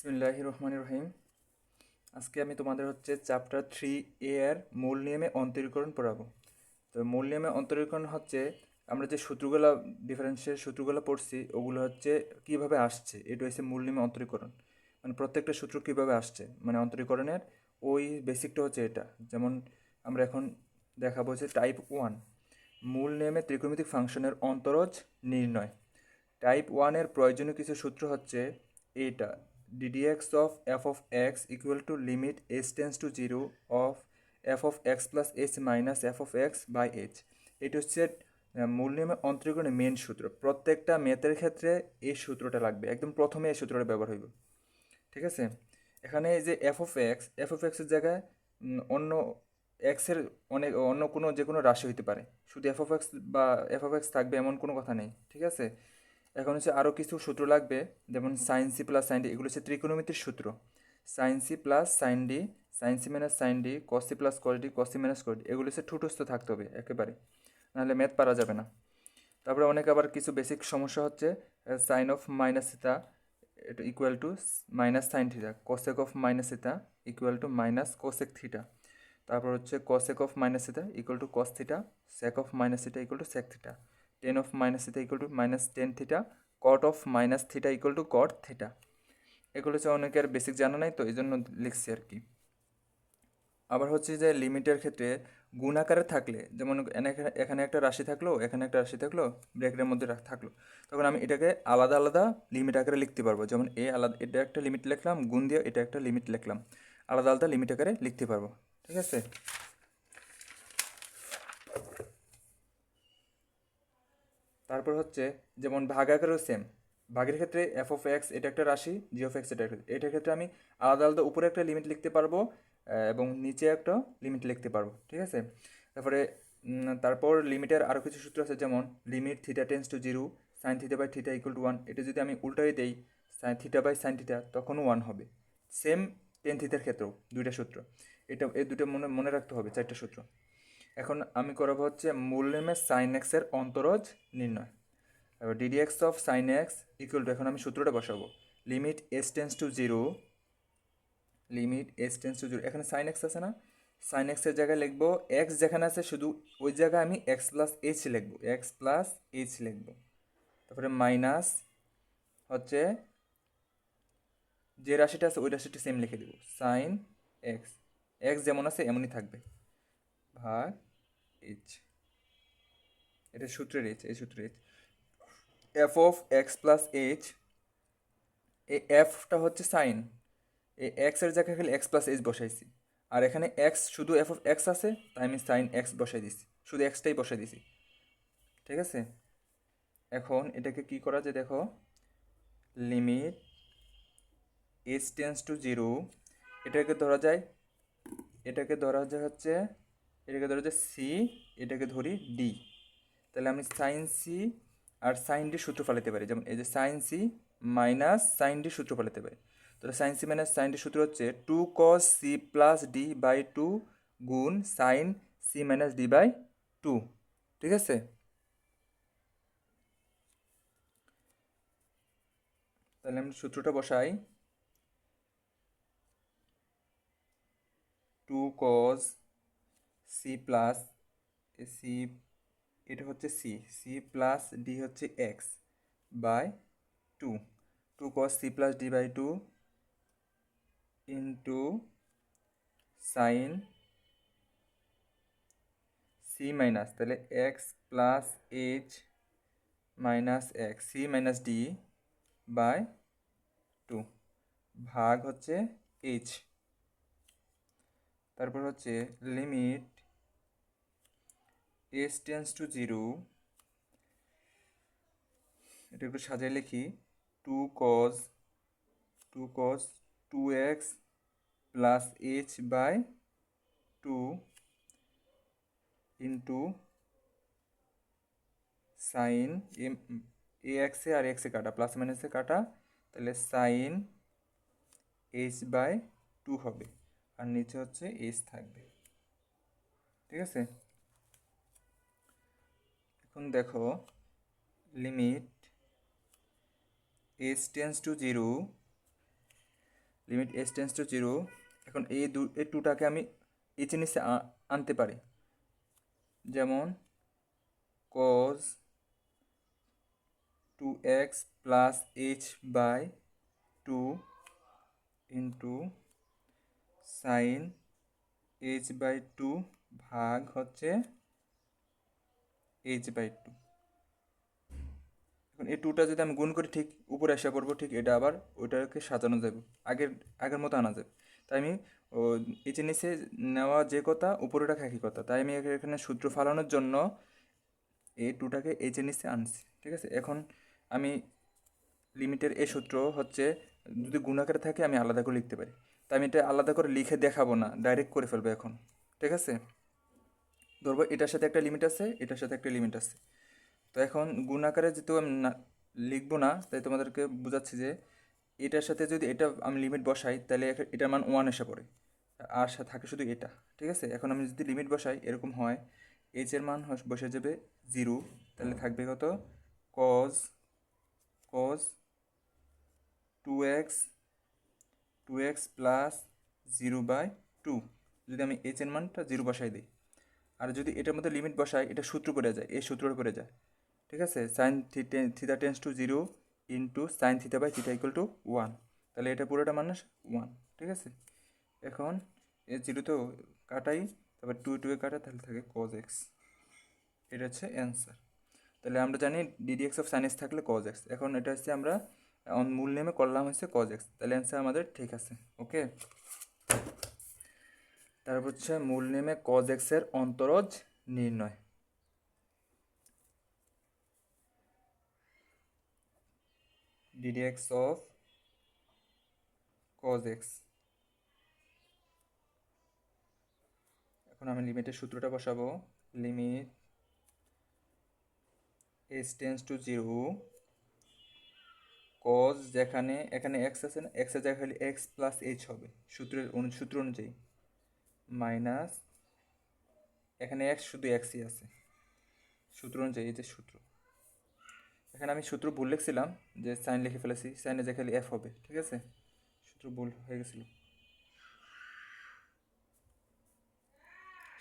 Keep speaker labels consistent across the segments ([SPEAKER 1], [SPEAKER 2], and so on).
[SPEAKER 1] বিসমিল্লাহির রহমানির রহিম। আজকে আমি তোমাদের চ্যাপ্টার 3A এর মূল নিয়মে অন্তরীকরণ পড়াবো। তো মূল নিয়মে অন্তরীকরণ আমরা যে সূত্রগুলো ডিফারেন্সিয়াল সূত্রগুলো পড়ছি ওগুলো কিভাবে আসছে, এটা হচ্ছে মূল নিয়মে অন্তরীকরণ। মানে প্রত্যেকটা সূত্র কিভাবে আসছে, মানে অন্তরীকরণের ওই বেসিকটা হচ্ছে এটা। যেমন আমরা এখন দেখাবো যে টাইপ 1 মূল নিয়মে ত্রিকোণমিতিক ফাংশনের অন্তরজ নির্ণয়। টাইপ 1 এর প্রয়োজনীয় কিছু সূত্র হচ্ছে এইটা: ddx of f of x equal to limit h tends to 0 of f of x plus h minus f of x by h। এটা হচ্ছে মূল নিয়মে অন্তরীকরণের মেন সূত্র। প্রত্যেকটা ম্যাথের ক্ষেত্রে এই সূত্রটা লাগবে, একদম প্রথমে এই সূত্রটা ব্যবহার হইব। ঠিক আছে, এখানে এই যে এফ অফ এক্সের জায়গায় অন্য এক্সের অন্য কোনো যে কোনো রাশি হইতে পারে, শুধু এফ অফ এক্স বা এফ অফ এক্স থাকবে এমন কোনো কথা নেই। ঠিক আছে, এখন আরও কিছু সূত্র লাগবে, যেমন sine C plus sine D, এগুলো হচ্ছে ত্রিকোণমিতির সূত্র। Sine C plus sine D, sine C minus sine D, cos C plus cos D, cos C minus cos D, এগুলো ঠুটস্থ থাকতে হবে একেবারে, নাহলে ম্যাথ পারা যাবে না। তারপরে অনেক আবার কিছু বেসিক সমস্যা হচ্ছে সাইন অফ মাইনাস থিটা এটা equal to minus sine theta, cosec of minus theta equal to minus cosec theta. তারপর cosec of minus theta equal to cos theta, sec of minus theta equal to sec theta, tan of minus theta equal to minus tan theta, cot of minus theta equal to cot theta. এগুলো অনেকের basic জানা নাই, তো এই জন্য লিখছি আর কি। আবার যে লিমিটের ক্ষেত্রে গুণ আকারে থাকলে, যেমন এখানে একটা রাশি থাকলো, এখানে একটা রাশি থাকলো, ব্র্যাকেটের মধ্যে থাকলো, তখন আমি এটাকে আলাদা আলাদা লিমিট আকারে লিখতে পারবো। যেমন আলাদা এটা একটা লিমিট লিখলাম, গুণ দিয়ে এটা একটা লিমিট লিখলাম, আলাদা আলাদা লিমিট আকারে লিখতে পারবো। ঠিক আছে, তারপর যেমন ভাগ আকারেও সেম। ভাগের ক্ষেত্রে এফ অফ এক্স এটা একটা রাশি, জি অফ এক্স এটার ক্ষেত্রে আমি আলাদা আলাদা উপরে একটা লিমিট লিখতে পারবো এবং নিচে একটা লিমিট লিখতে পারবো। ঠিক আছে, তারপর লিমিটের আরও কিছু সূত্র আছে, যেমন limit theta tends to zero sine theta by theta equal to one. এটা যদি আমি উল্টাই দেই sine theta by sine theta, তখনও ওয়ান হবে। সেম টেন থিটার ক্ষেত্রেও দুইটা সূত্র। এই দুটো মনে মনে রাখতে হবে, চারটা সূত্র। এখন আমি করাবো মূল নিয়মে সাইন এক্সের অন্তরজ নির্ণয়। এবার DD x of sine x equal to, এখন আমি সূত্রটা বসাবো, limit s tends to zero, limit s tends to zero. এখানে সাইন এক্স আছে না, সাইন এক্সের জায়গায় লিখবো এক্স যেখানে আছে শুধু ওই জায়গায় আমি এক্স প্লাস এইচ লিখবো, এক্স প্লাস এইচ লিখবো। তারপরে মাইনাস যে রাশিটা আছে ওই রাশিটা সেম লিখে দেবো, সাইন এক্স, এক্স যেমন আছে এমনই থাকবে, ভাগ এইচ। এটা সূত্রের এইচ, এই সূত্রের H. F of x plus H, এই এফটা সাইন, এই এক্স এর জায়গায় খালি এক্স প্লাস এইচ বসাইছি, আর এখানে এক্স শুধু এফ অফ এক্স আছে, তাই আমি সাইন এক্স বসাই দিছি, শুধু এক্সটাই বসাই দিছি। ঠিক আছে, এখন এটাকে কি করা যায় দেখো, limit h tends to zero, এটাকে ধরা যায় এটাকে ধরা যায় এটাকে ধরা যায় সি, এটাকে ধরি ডি। তাহলে আমি সাইন সি আর সাইন ডি সূত্র ফেলাতে পারি, যেমন এই যে sine C minus sine D সূত্র ফেলাতে পারি। তাহলে sine C minus sine D সূত্র হচ্ছে two cos C plus D by two গুণ sine C minus D by two. ঠিক আছে, তাহলে আমি সূত্রটা বসাই, two cos C plus C, এটা C, C plus D x by two, two cos C plus D by two into sine C minus, তাহলে x plus H minus x, C minus D by two, ভাগ h. তারপর limit s tends to zero, এটা একটু সাজিয়ে লিখি, two cos two x plus H by two into sine এ এক্সে আর এক্সে কাটা, প্লাস মাইনাসে কাটা, তাহলে সাইন এইচ বাই টু হবে, আর নিচে এইচ থাকবে। ঠিক আছে, এখন দেখো limit h tends to zero, limit s tends to zero. এখন এই টুটাকে আমি এইচের নিচে আনতে পারি, যেমন cos 2x plus h by 2 into sine h by 2 ভাগ হচ্ছে h বাই 2। এখন এই টুটা যদি আমি গুণ করি ঠিক উপরে এসে পড়বো, ঠিক এটা আবার ওইটাকে সাজানো যাবে, আগের মতো আনা যাবে। তাই আমি এইচের নিচে নেওয়া যে কথা উপরে রাখা একই কথা, তাই আমি এখানে সূত্র ফালানোর জন্য এই টুটাকে এইচের নিচে আনছি। ঠিক আছে, এখন আমি লিমিটের এই সূত্র হচ্ছে যদি গুণাকারে থাকে আমি আলাদা করে লিখতে পারি, তাই আমি এটা আলাদা করে লিখে দেখাবো না, ডাইরেক্ট করে ফেলবো এখন। ঠিক আছে, ধরবো এটার সাথে একটা লিমিট আছে, এটার সাথে একটা লিমিট আছে। তো এখন গুণ আকারে যেহেতু আমি লিখবো না, তাই তোমাদেরকে বোঝাচ্ছি যে এটার সাথে যদি এটা আমি লিমিট বসাই তাহলে এটার মান 1 এসে পড়ে, আর সাথে থাকে শুধু এটা। ঠিক আছে, এখন আমি যদি লিমিট বসাই এরকম হয়, এইচ এর মান বসে যাবে 0, তাহলে থাকবে কত cos 2x প্লাস 0/2, যদি আমি এইচ এর মানটা 0 বসাই দিই। আর যদি এটার মধ্যে লিমিট বসাই এটা সূত্র পড়ে যায়, এই সূত্রটা পড়ে যায়। ঠিক আছে, sine theta tends to 0 into sine theta by theta equal to 1, তাহলে এটা পুরোটা মানে 1। ঠিক আছে, এখন এ 0 তো কাটাই, তারপর 2 কাটা, তাহলে থাকে cos x। এটা হচ্ছে অ্যান্সার। তাহলে আমরা জানি ddx অফ সাইন x থাকলে cos x, এখন এটা হচ্ছে আমরা মূল নেমে করলাম হচ্ছে cos x, তাহলে অ্যান্সার আমাদের ঠিক আছে। ওকে, তারপর হচ্ছে মূল নেমে cos x এর অন্তরজ নির্ণয়। ddx of cos x, এখন আমি লিমিটের সূত্রটা বসাবো। Limit s tends to 0 cos, যেখানে এখানে x আছে না, x এর জায়গায় x প্লাস h হবে সূত্র অনুযায়ী, মাইনাস এখানে x শুধু xই আছে সূত্র অনুযায়ী, এই যে সূত্র। এখানে আমি সূত্র ভুল লিখছিলাম, যে সাইন লিখে ফেলেছি, সাইনের জায়গায় f হবে। ঠিক আছে, সূত্র ভুল হয়ে গেছিল।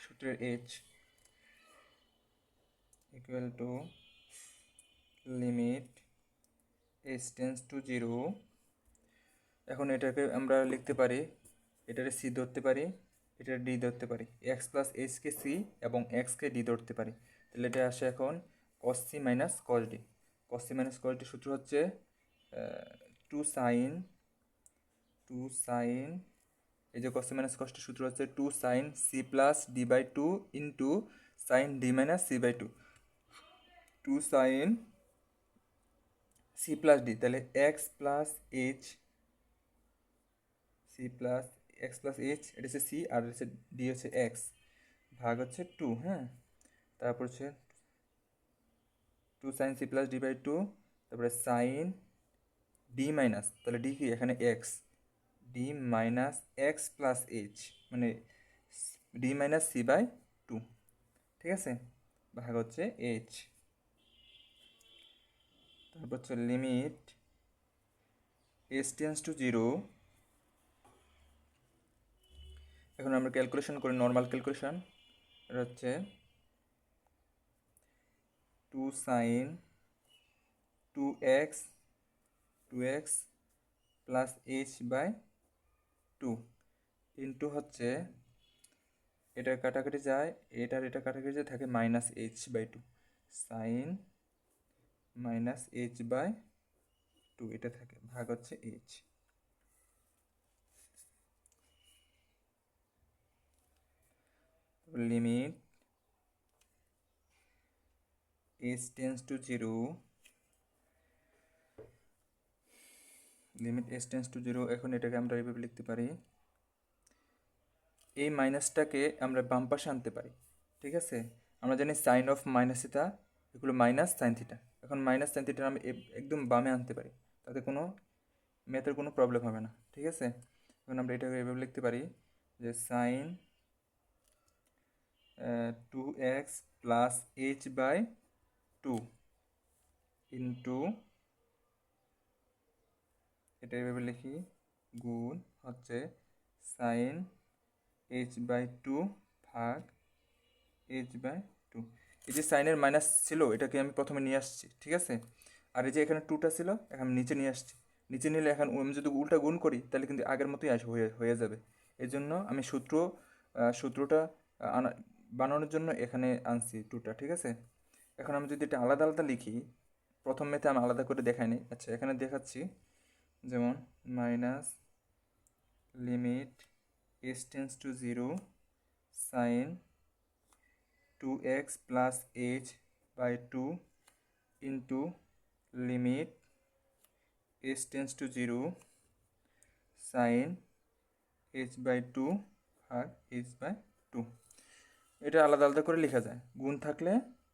[SPEAKER 1] সূত্রের h equal to limit s tends to 0। এখন এটাকে আমরা লিখতে পারি, এটাকে c ধরতে পারি, এটা d ধরতে পারি, x প্লাস h-কে c এবং x-কে d ধরতে পারি। তাহলে এটা আসে এখন cos c minus cos d। cos c minus cos d সূত্র হচ্ছে 2 সাইন, এই যে cos c minus cos d সূত্র হচ্ছে 2 sine c plus d by 2 into sine d minus c by 2, 2 sine c plus d, তাহলে x plus h, c plus x plus h, এটা হচ্ছে c আর হচ্ছে d হচ্ছে x, ভাগ হচ্ছে 2। হ্যাঁ, তারপর হচ্ছে 2 sine c plus d by 2, তারপরে সাইন d মাইনাস, তাহলে d কি এখানে x, d minus x plus h, মানে d মাইনাস c বাই 2। ঠিক আছে, ভাগ হচ্ছে h। তারপর হচ্ছে লিমিট s টেন্স টু 0। এখন আমরা ক্যালকুলেশন করি, নর্মাল ক্যালকুলেশন। এটা হচ্ছে 2 sine 2x plus h by 2 into হচ্ছে এটা কাটাকাটি যায়, এটা কাটাকাটি যায়, থাকে minus h by 2, sine minus h by 2 এটা থাকে, ভাগ হচ্ছে h। Limit s tends to 0, limit s tends to 0। এখন এটাকে আমরা এইভাবে লিখতে পারি, এই মাইনাসটাকে আমরা বাম পাশে আনতে পারি। ঠিক আছে, আমরা জানি সাইন অফ মাইনাস থিটা এগুলো মাইনাস সাইন থিটা, এখন মাইনাস সাইন থিটা আমি একদম বামে আনতে পারি, তাতে কোনো ম্যাথের কোনো প্রবলেম হবে না। ঠিক আছে, এখন আমরা এটাকে এভাবে লিখতে পারি যে sine 2x plus h by 2 into, এটা এভাবে লিখি, গুণ হচ্ছে সাইন h/2 ভাগ h/2। এই যে সাইনের মাইনাস ছিল এটাকে আমি প্রথমে নিয়ে আসছি, ঠিক আছে। আর এই যে এখানে 2টা ছিল এখন আমি নিচে নিয়ে আসছি। নিচে নিলে এখন আমি যদি উল্টা গুণ করি তাহলে কিন্তু আগের মতোই হয়ে যাবে। এই জন্য আমি সূত্রটা আনা বানানোর জন্য এখানে আনছি 2টা, ঠিক আছে। এখন আমি যদি এটা আলাদা আলাদা লিখি, প্রথম মেথে আমি আলাদা করে দেখাইনি, আচ্ছা এখানে দেখাচ্ছি। যেমন minus limit s → 0 sine 2x plus h/2 into limit s → 0 sine h/2 ভাগ h/2। এটা আলাদা আলাদা করে লেখা যায়, গুণ থাকলে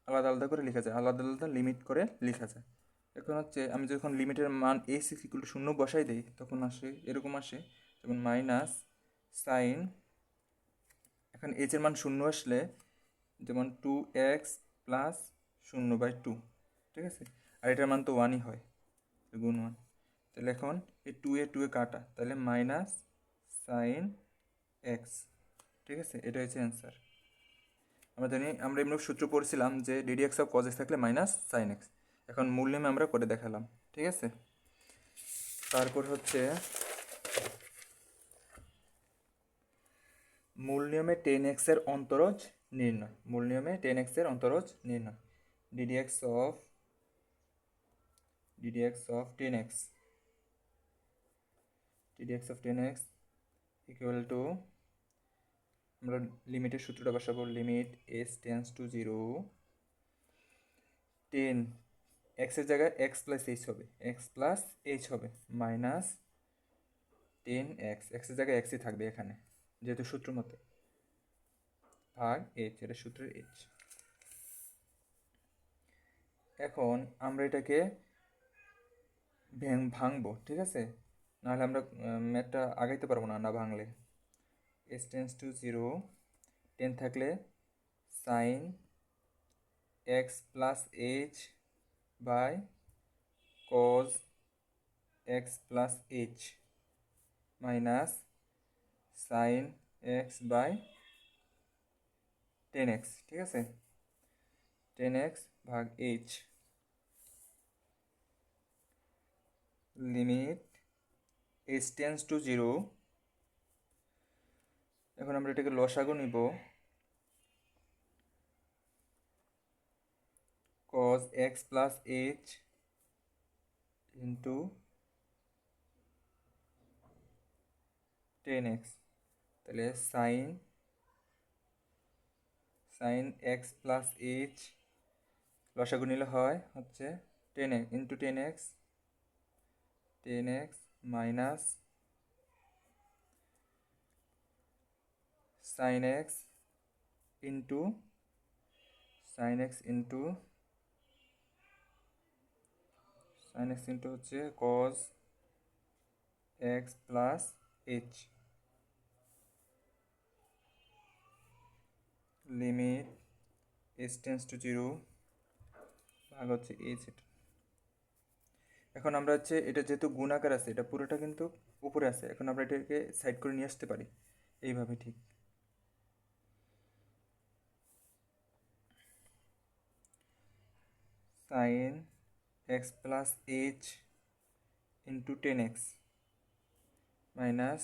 [SPEAKER 1] আলাদা আলাদা করে লেখা যায়, আলাদা আলাদা লিমিট করে লেখা যায়। এখন হচ্ছে আমি যখন লিমিটের মান s=0 বসাই দিই তখন এরকম আসে, যেমন মাইনাস সাইন, এখন এর মান 0 আসলে যেমন 2x প্লাস 0/2, ঠিক আছে। আর এটার মান তো 1ই হয়, গুণ 1। তাহলে এখন এই 2 কাটা, তাহলে মাইনাস সাইন এক্স, ঠিক আছে। এটা হচ্ছে অ্যান্সার। আমরা এমনি সূত্র পড়ছিলাম যে ddx অফ cos x থাকলে মাইনাস সাইন এক্স। এখন মূল নিয়মে আমরা করে দেখালাম, ঠিক আছে। তারপর হচ্ছে মূল নিয়মে 10x এর অন্তরজ নির্ণয়। মূল নিয়মে 10x এর অন্তরজ নির্ণয়। ddx of 10x equal to, আমরা লিমিটের সূত্রটা বসাবো, লিমিট s →0 10 এক্সের জায়গায় এক্স প্লাস এইচ হবে মাইনাস 10x, এক্সের জায়গায় এক্সই থাকবে এখানে যেহেতু সূত্র মতো, ভাগ এইচ, এটা সূত্রের এইচ। এখন আমরা এটাকে ভাঙবো, ঠিক আছে, নাহলে আমরা ম্যাথটা আগাইতে পারবো না ভাঙলে। s →0 10 থাকলে sine x plus H by cos x plus H minus sine X by 10x, ঠিক আছে, 10x ভাগ এইচ। লিমিট s →0, এখন আমরা এটাকে লসাগু নিব, cos x plus h into 10x, তাহলে সাইন এক্স প্লাস এইচ লসাগু নিলে হয় হচ্ছে 10x into 10x minus sine x into হচ্ছে cos x plus h. Limit s →0 ভাগ হচ্ছে এইচ। এখন আমরা হচ্ছে এটা যেহেতু গুণাকার আছে, এটা পুরোটা কিন্তু উপরে আছে, এখন আমরা এটাকে সাইড করে নিয়ে আসতে পারি এইভাবে, ঠিক। Sine x plus h into 10x minus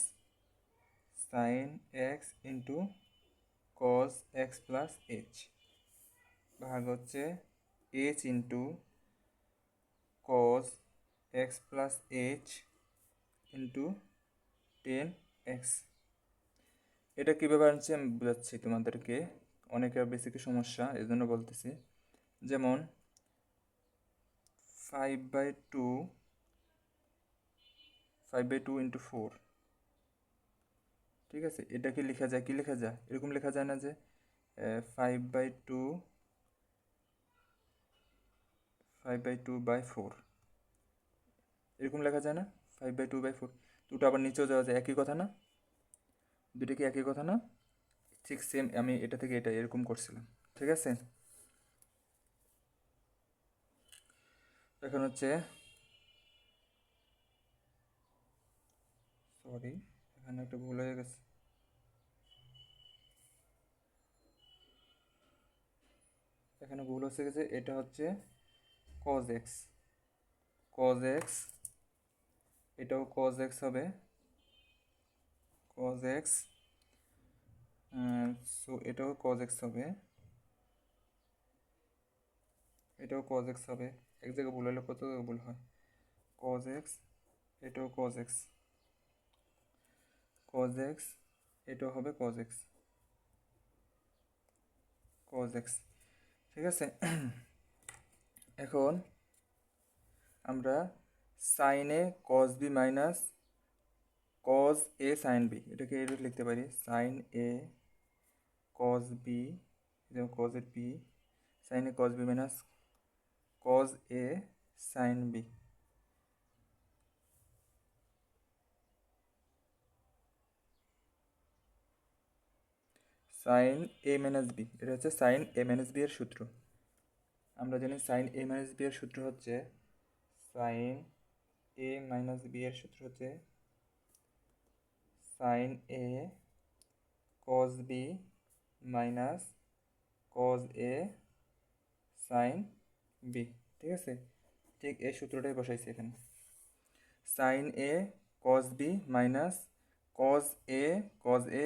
[SPEAKER 1] sine x into cos x plus h ভাগ হচ্ছে h into cos x plus h into 10x। এটা কীভাবে আনছি আমি বোঝাচ্ছি তোমাদেরকে, অনেকের বেসিক সমস্যা এই জন্য বলতেছি। যেমন 5/2 ইন্টু 4, ঠিক আছে। এটা কি লেখা যায়, এরকম লেখা যায় না যে 5/2/4, এরকম লেখা যায় না, 5/2/4। দুটো আবার নিচেও যাওয়া যায়, একই কথা না, দুটো কি একই কথা না? ঠিক সেম, আমি এটা থেকে এটা এরকম করছিলাম, ঠিক আছে। এখন হচ্ছে এখানে একটা ভুল হয়ে গেছে, এখানে ভুল হচ্ছে গেছে, এটা হচ্ছে cos x, cos x, এটাও cos x হবে, cos x, সো এটাও cos x হবে, এটাও cos x হবে। এক জায়গায় ভুল হলে কত জায়গায় ভুল হয়, cos x, এটাও cos x, cos x, এটাও হবে cos x, cos x, ঠিক আছে। এখন আমরা sine a cos b minus cos a sin b, এটাকে এরকম লিখতে পারি, সাইন এ cos b, যেমন cos এর b, sine a cos b minus cos a sin b, sine a minus b, এটা হচ্ছে সাইন এ মাইনাস বি এর সূত্র। আমরা জানি সাইন এ মাইনাস বি এর সূত্র হচ্ছে, সাইন এ মাইনাস বি এর সূত্র হচ্ছে sine a cos b minus cos a sin b, ঠিক আছে। ঠিক এই সূত্রটাই বসাইছি এখানে, sine a cos b minus cos a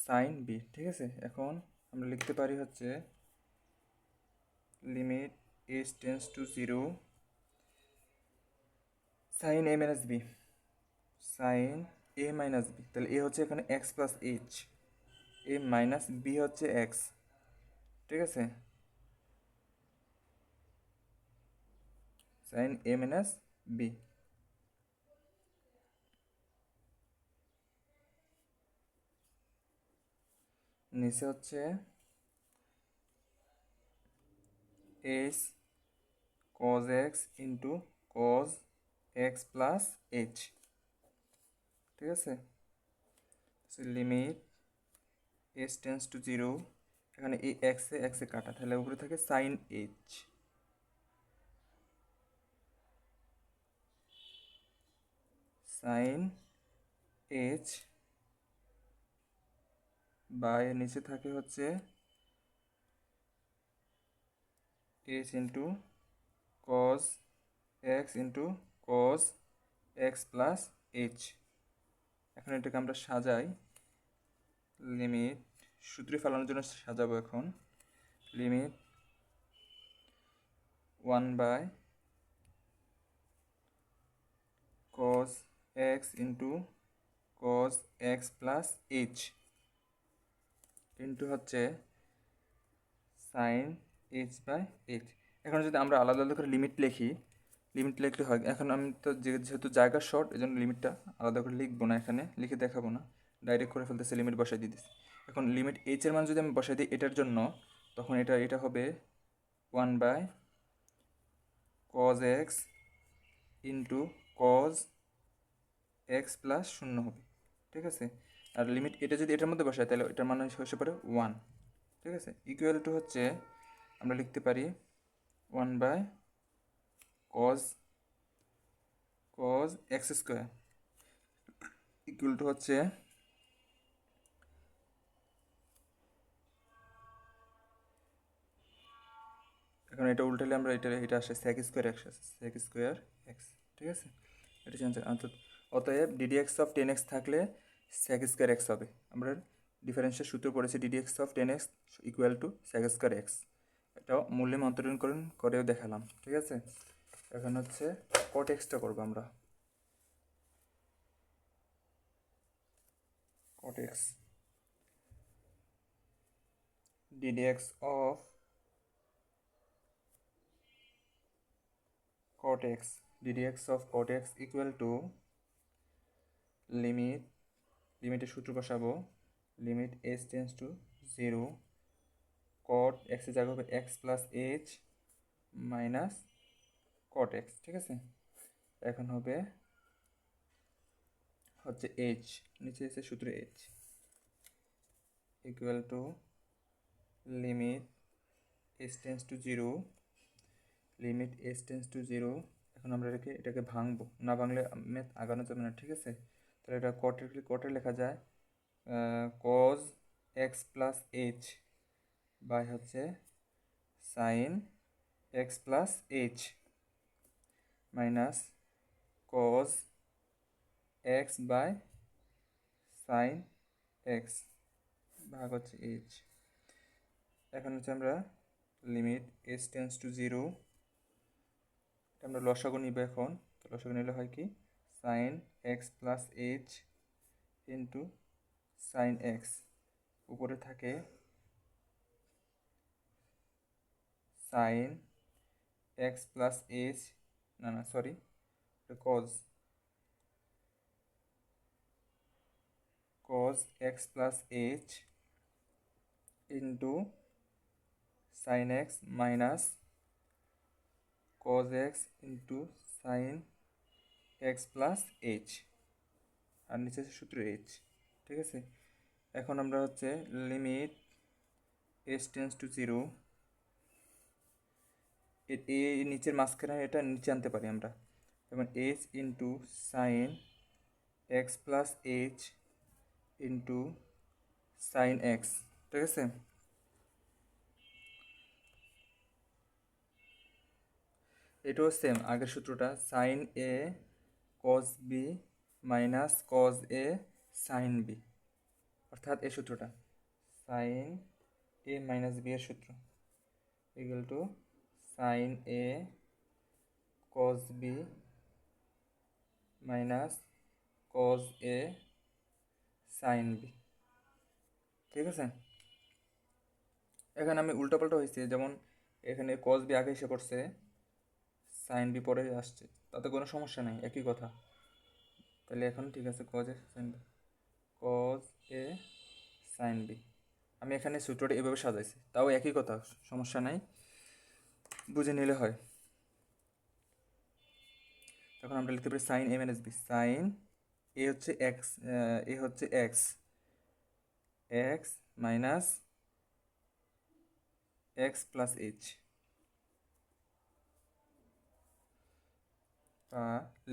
[SPEAKER 1] sin b, ঠিক আছে। এখন আমরা লিখতে পারি হচ্ছে limit h tends to 0 sine a minus b, sine a minus b, তাহলে এ হচ্ছে এখানে x plus h, a minus b হচ্ছে এক্স, ঠিক আছে, সাইন এ মাইনাস বি। নিচে হচ্ছে h cos x into cos x plus h, ঠিক আছে, লিমিট h টেন্স টু 0, এখানে এই এক্সে কাটা, তাহলে উপরে থাকে sine h, sine h by নিচে থাকে হচ্ছে h into cos x into cos x plus h. এখন এটাকে আমরা সাজাই, লিমিট সূত্রে ফেলানোর জন্য সাজাবো এখন, limit 1 by cos x into cos x plus h into হচ্ছে সাইন এইচ বাই এইচ। এখন যদি আমরা আলাদা আলাদা করে লিমিট লিখলে হয়, এখন আমি তো যেহেতু জায়গা শর্ট, এই জন্য লিমিটটা আলাদা করে লিখবো না, এখানে লিখে দেখাবো না, ডাইরেক্ট করে ফেলতেছে, লিমিট বসাই দিতেছি। এখন লিমিট এইচ এর মান যদি আমি বসাই দিই এটার জন্য, তখন এটা হবে 1 by cos x into cos x plus 0 হবে, ঠিক আছে। আর লিমিট এটা যদি এটার মধ্যে বসাই তাহলে এটার মান হতে পারে 1, ঠিক আছে। ইকুয়াল টু হচ্ছে আমরা লিখতে পারি 1 by cos x square equal to হচ্ছে এখন এটা উল্টালে আমরা এটা আসে sec স্কোয়ার x আসে, sec স্কোয়ার x, ঠিক আছে। এটা চেঞ্জ, অতএব ddx অফ 10x থাকলে sec স্কোয়ার x হবে। আমরা ডিফারেন্সের সূত্র পড়েছি, ddx of 10x equal to sec square x, এটাও মূল্যে অন্তরীকরণ করেও দেখালাম, ঠিক আছে। এখন হচ্ছে cot x-টা করবো আমরা, cot x, ddx of cot x, ddx of cot x equal to লিমিটের সূত্র বসাবো, limit h tends to 0 cot x এর জায়গা হবে x plus h minus cot x, ঠিক আছে। এখন হবে হচ্ছে h, নিচে এসে সূত্র h equal to limit h tends to 0, limit h tends to 0। এখন আমরা এটাকে ভাঙবো, না ভাঙলে ম্যাথ আগানো যাবে না, ঠিক আছে। তাহলে এটা কটে লেখা যায় cos x plus H by হচ্ছে sine x plus H minus cos x by sine x ভাগ হচ্ছে এইচ। এখন হচ্ছে আমরা limit s tends to zero, আমরা লসাগু নিব এখন। তো লসাগু নিলে হয় কি sine x plus h into sine x, উপরে থাকে সাইন এক্স প্লাস এইচ, না sorry cos x plus h into sine x minus cos x into sine x plus h, আর নিচে আছে সূত্র এইচ। ঠিক আছে, এখন আমরা হচ্ছে limit s tends to zero, এই নিচের মাঝখানে এটা নিচে আনতে পারি আমরা, যেমন h into sine x plus h into sine x. ঠিক আছে, এটাও সেম আগের সূত্রটা, sine a cos b minus cos a sine b, অর্থাৎ এই সূত্রটা সাইন এ মাইনাস বি এর সূত্র equal to sine a cos b minus cos a sine b. ঠিক আছে, এখানে আমি উল্টাপাল্টা হয়েছে, যেমন এখানে কস বি আগে এসে পড়ছে, সাইন বি পরে আসছে, তাতে কোনো সমস্যা নেই, একই কথা। তাহলে এখন ঠিক আছে, cos a sine b, cos a sine b. আমি এখানে সূত্রটা এভাবে সাজাইছি, তাও একই কথা, সমস্যা নাই, বুঝে নিলে হয়। তখন আমরা লিখতে পারি sine a minus b, sine a হচ্ছে এক্স, এ হচ্ছে x, x minus x plus h,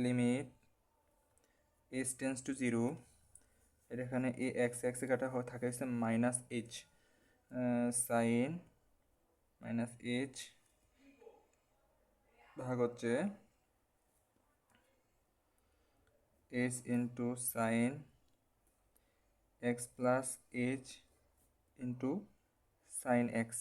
[SPEAKER 1] limit s tends to zero, এর এখানে এ এক্স এক্স কাটা থাকে হচ্ছে minus h, sine minus h ভাগ হচ্ছে h into sine x plus h into sine x.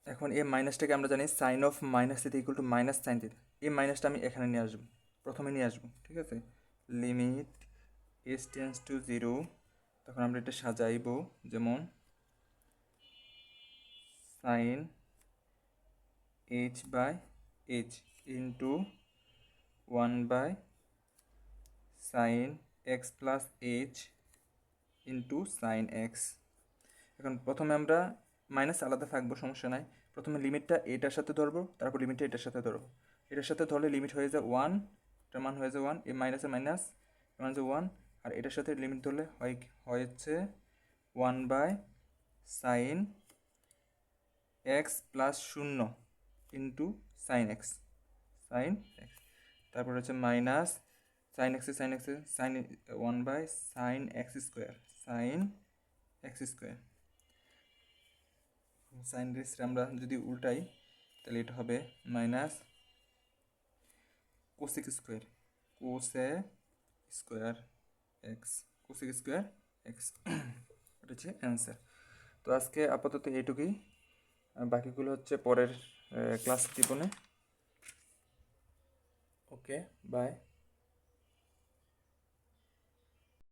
[SPEAKER 1] এখন এই মাইনাসটাকে আমরা জানি sine of minus theta equal to minus sine theta, এই মাইনাসটা আমি এখানে নিয়ে আসবো, প্রথমে নিয়ে আসবো। ঠিক আছে, limit s tends to zero, তখন আমরা এটা সাজাইব, যেমন sine h by h into one by sine x plus h into sine x. এখন প্রথমে আমরা মাইনাস আলাদা থাকবো, সমস্যা নাই, প্রথমে লিমিটটা এটার সাথে ধরবো, তারপর লিমিটটা এটার সাথে ধরবো। এটার সাথে ধরলে লিমিট হয়ে যায় ওয়ান, এটার মান হয়ে যায় ওয়ান, এই মাইনাসে মাইনাস মান হচ্ছে ওয়ান, আর এটার সাথে লিমিট ধরলে হচ্ছে one by sine x plus শূন্য into sine x, sine x, তারপর হচ্ছে মাইনাস সাইন এক্সে sine one by sine x square, sine x square. Sine রেসটা আমরা যদি উল্টাই তাহলে এটা হবে minus cosec square, x, cosec square x, এটা হচ্ছে অ্যান্সার। তো আজকে আপাতত এইটুকুই, বাকিগুলো হচ্ছে পরের ক্লাস জীবনে। ওকে, বাই।